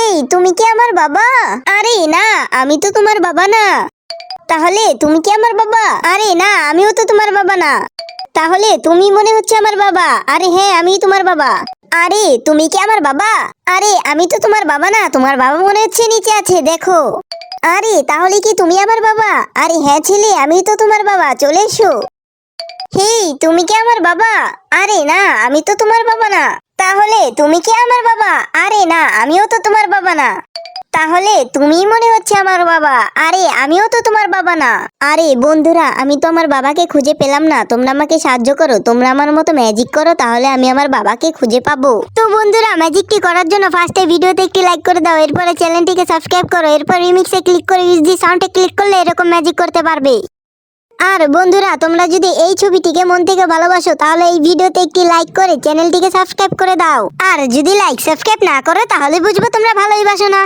এই তুমি কি আমার বাবা? আরে না, আমি তো তোমার বাবা না। তাহলে তুমি কি আমার বাবা? আরে না, আমিও তো তোমার বাবা না। তাহলে তুমি মনে হচ্ছে আমার বাবা। আরে হ্যাঁ, আমি তোমার বাবা। আরে তুমি কি আমার বাবা? আরে আমি তো তোমার বাবা না, তোমার বাবা মনে হচ্ছে নিচে আছে, দেখো। আরে তাহলে কি তুমি আমার বাবা? আরে হ্যাঁ ছেলে, আমি তো তোমার বাবা, চলে এসো। হেই, তুমি কি আমার বাবা? আরে না, আমি তো তোমার বাবা না। তাহলে তুমি কি আমার বাবা? আরে না, আমিও তো তোমার বাবা না। তাহলে তুমি মনে হচ্ছে আমার বাবা। আরে আমিও তো তোমার বাবা না। আরে বন্ধুরা, আমি তো আমার বাবাকে খুঁজে পেলাম না, তোমরা আমাকে সাহায্য করো, তোমরা আমার মতো ম্যাজিক করো, তাহলে আমি আমার বাবাকে খুঁজে পাবো। তো বন্ধুরা, ম্যাজিকটি করার জন্য ফার্স্টে ভিডিওতে একটি লাইক করে দাও, এরপরে চ্যানেলটিকে সাবস্ক্রাইব করো, এরপর রিমিক্সে ক্লিক করে ইউজ দি সাউন্ডে ক্লিক করলে এরকম ম্যাজিক করতে পারবে। আর বন্ধুরা, তোমরা যদি এই ছবিটিকে মন থেকে ভালোবাসো তাহলে এই ভিডিওতে একটি লাইক করে চ্যানেলটিকে সাবস্ক্রাইব করে দাও। আর যদি লাইক সাবস্ক্রাইব না করো তাহলে বুঝবো তোমরা ভালোই বাসো না।